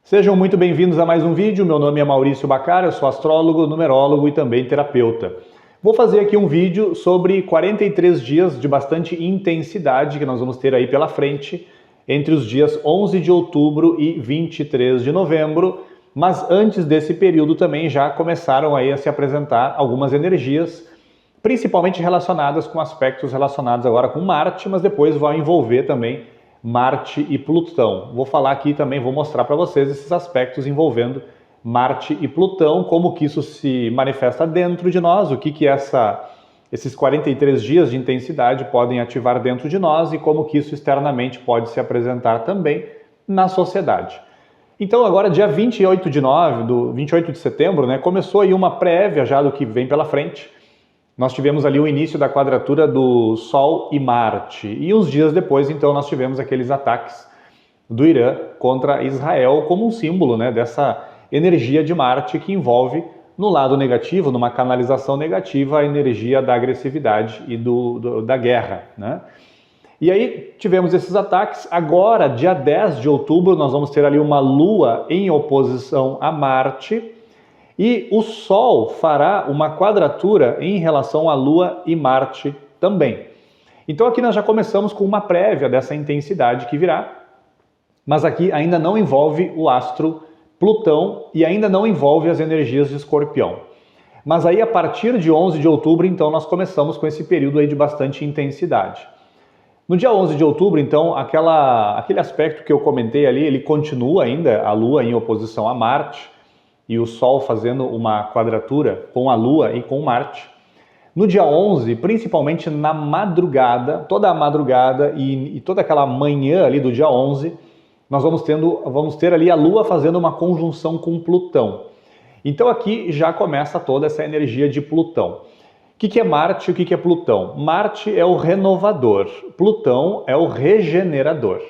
Sejam muito bem-vindos a mais um vídeo. Meu nome é Maurício Bacara, eu sou astrólogo, numerólogo e também terapeuta. Vou fazer aqui um vídeo sobre 43 dias de bastante intensidade que nós vamos ter aí pela frente entre os dias 11 de outubro e 23 de novembro, mas antes desse período também já começaram aí a se apresentar algumas energias, principalmente relacionadas com aspectos relacionados agora com Marte, mas depois vão envolver também Marte e Plutão. Vou falar aqui também, vou mostrar para vocês esses aspectos envolvendo Marte e Plutão, como que isso se manifesta dentro de nós, o que esses 43 dias de intensidade podem ativar dentro de nós e como que isso externamente pode se apresentar também na sociedade. Então agora dia 28 de setembro, né, começou aí uma prévia já do que vem pela frente. Nós tivemos ali o início da quadratura do Sol e Marte. E uns dias depois, então, nós tivemos aqueles ataques do Irã contra Israel como um símbolo, né, dessa energia de Marte que envolve, no lado negativo, numa canalização negativa, a energia da agressividade e da guerra, né? E aí tivemos esses ataques. Agora, dia 10 de outubro, nós vamos ter ali uma Lua em oposição a Marte. E o Sol fará uma quadratura em relação à Lua e Marte também. Então aqui nós já começamos com uma prévia dessa intensidade que virá, mas aqui ainda não envolve o astro Plutão e ainda não envolve as energias de Escorpião. Mas aí a partir de 11 de outubro, então, nós começamos com esse período aí de bastante intensidade. No dia 11 de outubro, então, aquele aspecto que eu comentei ali, ele continua ainda, a Lua em oposição a Marte, e o Sol fazendo uma quadratura com a Lua e com Marte. No dia 11, principalmente na madrugada, toda a madrugada e toda aquela manhã ali do dia 11, nós vamos ter ali a Lua fazendo uma conjunção com Plutão. Então aqui já começa toda essa energia de Plutão. O que é Marte e o que é Plutão? Marte é o renovador, Plutão é o regenerador.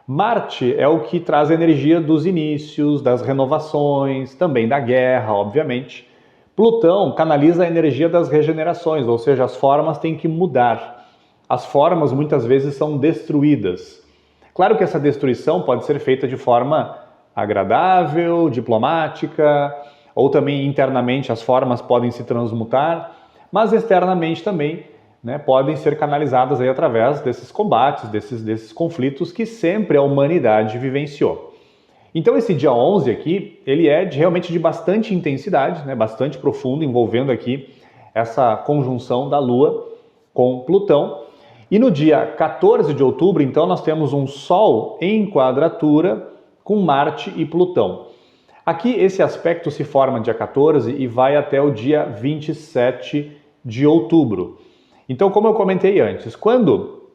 Marte é o que traz a energia dos inícios, das renovações, também da guerra, obviamente. Plutão canaliza a energia das regenerações, ou seja, as formas têm que mudar. As formas muitas vezes são destruídas. Claro que essa destruição pode ser feita de forma agradável, diplomática, ou também internamente as formas podem se transmutar, mas externamente também, né, podem ser canalizadas aí através desses combates, desses conflitos que sempre a humanidade vivenciou. Então esse dia 11 aqui, ele é realmente de bastante intensidade, né, bastante profundo, envolvendo aqui essa conjunção da Lua com Plutão. E no dia 14 de outubro, então, nós temos um Sol em quadratura com Marte e Plutão. Aqui esse aspecto se forma dia 14 e vai até o dia 27 de outubro. Então, como eu comentei antes, quando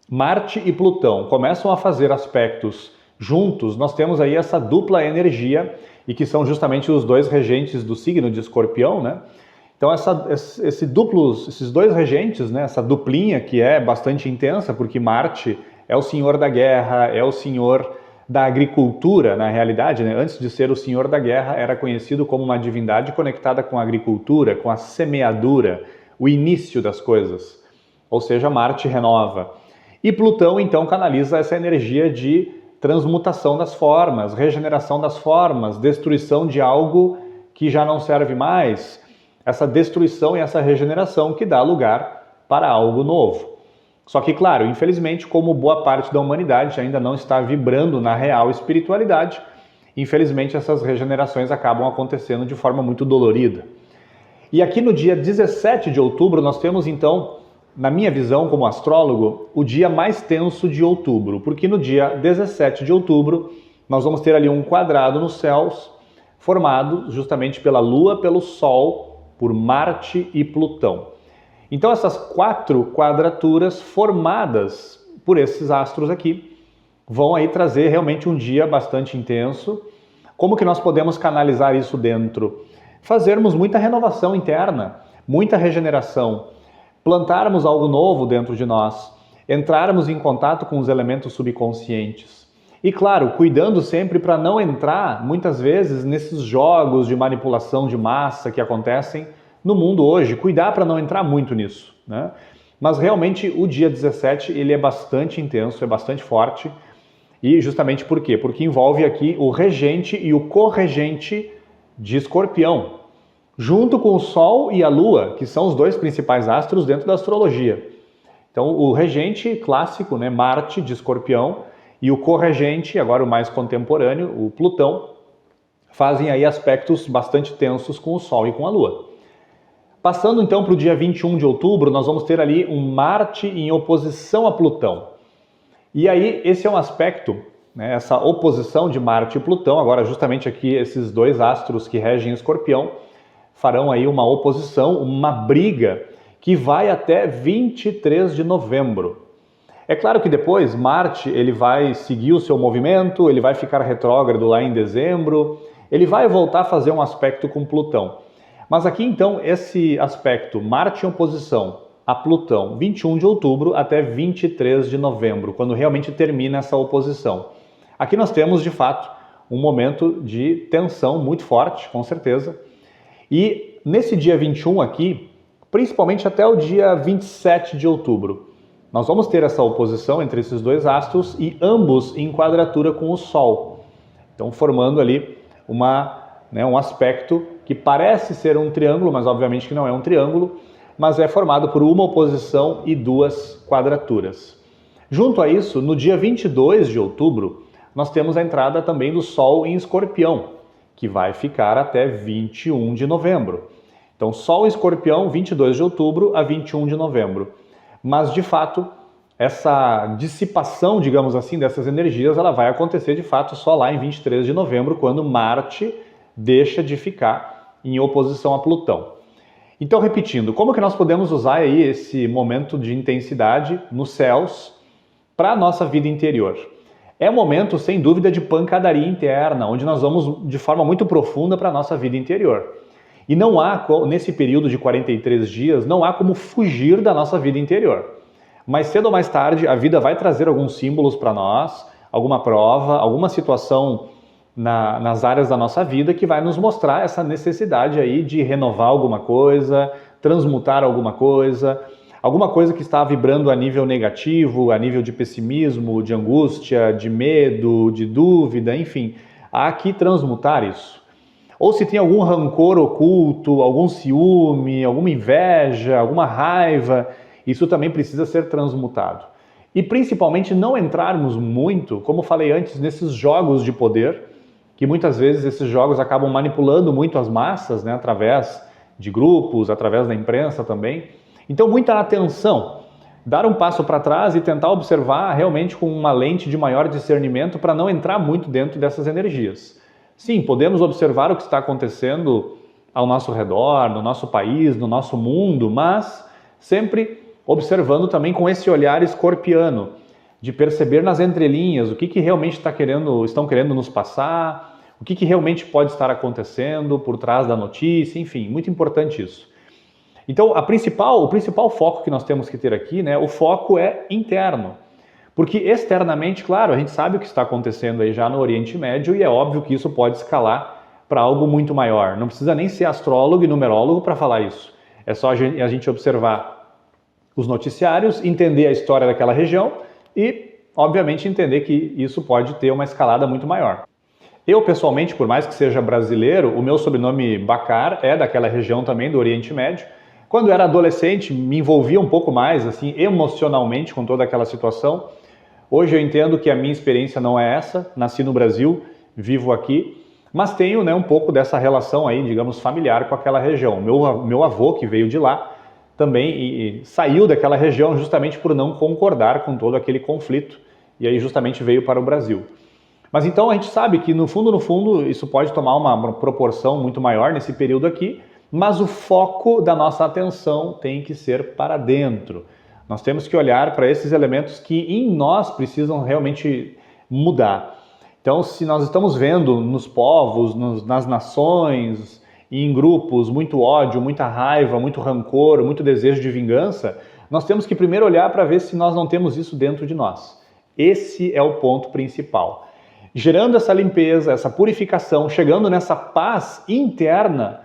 Marte e Plutão começam a fazer aspectos juntos, nós temos aí essa dupla energia, e que são justamente os dois regentes do signo de Escorpião, né? Então, esses dois regentes, né? Essa duplinha que é bastante intensa, porque Marte é o senhor da guerra, é o senhor da agricultura, na realidade, né? Antes de ser o senhor da guerra, era conhecido como uma divindade conectada com a agricultura, com a semeadura, o início das coisas, ou seja, Marte renova. E Plutão, então, canaliza essa energia de transmutação das formas, regeneração das formas, destruição de algo que já não serve mais, essa destruição e essa regeneração que dá lugar para algo novo. Só que, claro, infelizmente, como boa parte da humanidade ainda não está vibrando na real espiritualidade, infelizmente essas regenerações acabam acontecendo de forma muito dolorida. E aqui no dia 17 de outubro nós temos então, na minha visão como astrólogo, o dia mais tenso de outubro, porque no dia 17 de outubro nós vamos ter ali um quadrado nos céus formado justamente pela Lua, pelo Sol, por Marte e Plutão. Então essas quatro quadraturas formadas por esses astros aqui vão aí trazer realmente um dia bastante intenso. Como que nós podemos canalizar isso dentro? Fazermos muita renovação interna, muita regeneração, plantarmos algo novo dentro de nós, entrarmos em contato com os elementos subconscientes. E claro, cuidando sempre para não entrar, muitas vezes, nesses jogos de manipulação de massa que acontecem no mundo hoje, cuidar para não entrar muito nisso, né? Mas realmente o dia 17 ele é bastante intenso, é bastante forte. E justamente por quê? Porque envolve aqui o regente e o corregente de Escorpião, junto com o Sol e a Lua, que são os dois principais astros dentro da astrologia. Então, o regente clássico, né, Marte, de Escorpião, e o corregente, agora o mais contemporâneo, o Plutão, fazem aí aspectos bastante tensos com o Sol e com a Lua. Passando então para o dia 21 de outubro, nós vamos ter ali um Marte em oposição a Plutão. E aí, esse é um aspecto, né, essa oposição de Marte e Plutão, agora justamente aqui esses dois astros que regem Escorpião, farão aí uma oposição, uma briga, que vai até 23 de novembro. É claro que depois Marte ele vai seguir o seu movimento, ele vai ficar retrógrado lá em dezembro, ele vai voltar a fazer um aspecto com Plutão. Mas aqui então esse aspecto Marte em oposição a Plutão, 21 de outubro até 23 de novembro, quando realmente termina essa oposição. Aqui nós temos de fato um momento de tensão muito forte, com certeza. E nesse dia 21 aqui, principalmente até o dia 27 de outubro, nós vamos ter essa oposição entre esses dois astros e ambos em quadratura com o Sol. Então formando ali um aspecto que parece ser um triângulo, mas obviamente que não é um triângulo, mas é formado por uma oposição e duas quadraturas. Junto a isso, no dia 22 de outubro, nós temos a entrada também do Sol em Escorpião, que vai ficar até 21 de novembro. Então, Sol em Escorpião, 22 de outubro a 21 de novembro. Mas, de fato, essa dissipação, digamos assim, dessas energias, ela vai acontecer, de fato, só lá em 23 de novembro, quando Marte deixa de ficar em oposição a Plutão. Então, repetindo, como que nós podemos usar aí esse momento de intensidade nos céus para a nossa vida interior? É um momento, sem dúvida, de pancadaria interna, onde nós vamos de forma muito profunda para a nossa vida interior. E não há, nesse período de 43 dias, não há como fugir da nossa vida interior. Mais cedo ou mais tarde, a vida vai trazer alguns símbolos para nós, alguma prova, alguma situação nas áreas da nossa vida que vai nos mostrar essa necessidade aí de renovar alguma coisa, transmutar alguma coisa que está vibrando a nível negativo, a nível de pessimismo, de angústia, de medo, de dúvida, enfim, há que transmutar isso. Ou se tem algum rancor oculto, algum ciúme, alguma inveja, alguma raiva, isso também precisa ser transmutado. E principalmente não entrarmos muito, como falei antes, nesses jogos de poder, que muitas vezes esses jogos acabam manipulando muito as massas, né, através de grupos, através da imprensa também. Então, muita atenção, dar um passo para trás e tentar observar realmente com uma lente de maior discernimento para não entrar muito dentro dessas energias. Sim, podemos observar o que está acontecendo ao nosso redor, no nosso país, no nosso mundo, mas sempre observando também com esse olhar escorpiano, de perceber nas entrelinhas o que realmente estão querendo nos passar, o que realmente pode estar acontecendo por trás da notícia, enfim, muito importante isso. Então, o principal foco que nós temos que ter aqui, né, o foco é interno. Porque externamente, claro, a gente sabe o que está acontecendo aí já no Oriente Médio e é óbvio que isso pode escalar para algo muito maior. Não precisa nem ser astrólogo e numerólogo para falar isso. É só a gente observar os noticiários, entender a história daquela região e, obviamente, entender que isso pode ter uma escalada muito maior. Eu, pessoalmente, por mais que seja brasileiro, o meu sobrenome Bacar é daquela região também do Oriente Médio. Quando eu era adolescente, me envolvia um pouco mais, assim, emocionalmente com toda aquela situação. Hoje eu entendo que a minha experiência não é essa, nasci no Brasil, vivo aqui, mas tenho, né, um pouco dessa relação aí, digamos, familiar com aquela região. Meu avô, que veio de lá, também saiu daquela região justamente por não concordar com todo aquele conflito, e aí justamente veio para o Brasil. Mas então a gente sabe que no fundo, isso pode tomar uma proporção muito maior nesse período aqui, mas o foco da nossa atenção tem que ser para dentro. Nós temos que olhar para esses elementos que em nós precisam realmente mudar. Então, se nós estamos vendo nos povos, nas nações, em grupos, muito ódio, muita raiva, muito rancor, muito desejo de vingança, nós temos que primeiro olhar para ver se nós não temos isso dentro de nós. Esse é o ponto principal. Gerando essa limpeza, essa purificação, chegando nessa paz interna,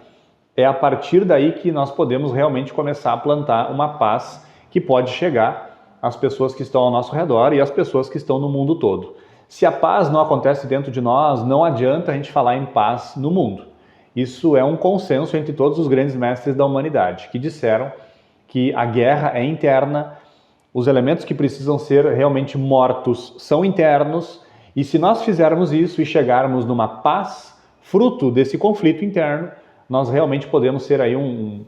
é a partir daí que nós podemos realmente começar a plantar uma paz que pode chegar às pessoas que estão ao nosso redor e às pessoas que estão no mundo todo. Se a paz não acontece dentro de nós, não adianta a gente falar em paz no mundo. Isso é um consenso entre todos os grandes mestres da humanidade, que disseram que a guerra é interna, os elementos que precisam ser realmente mortos são internos, e se nós fizermos isso e chegarmos numa paz, fruto desse conflito interno, nós realmente podemos ser aí um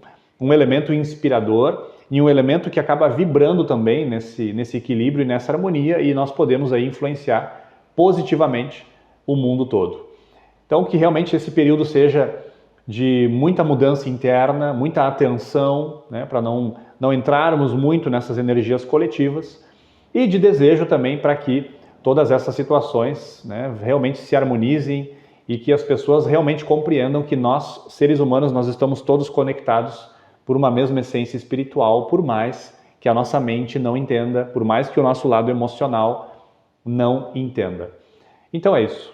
elemento inspirador e um elemento que acaba vibrando também nesse equilíbrio e nessa harmonia, e nós podemos aí influenciar positivamente o mundo todo. Então, que realmente esse período seja de muita mudança interna, muita atenção, né, para não entrarmos muito nessas energias coletivas, e de desejo também para que todas essas situações, né, realmente se harmonizem e que as pessoas realmente compreendam que nós, seres humanos, nós estamos todos conectados por uma mesma essência espiritual, por mais que a nossa mente não entenda, por mais que o nosso lado emocional não entenda. Então é isso.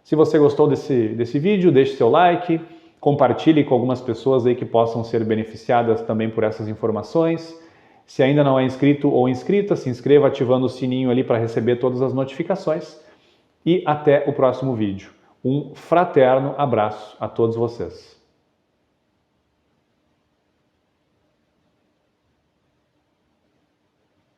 Se você gostou desse vídeo, deixe seu like, compartilhe com algumas pessoas aí que possam ser beneficiadas também por essas informações. Se ainda não é inscrito ou inscrita, se inscreva ativando o sininho ali para receber todas as notificações. E até o próximo vídeo. Um fraterno abraço a todos vocês.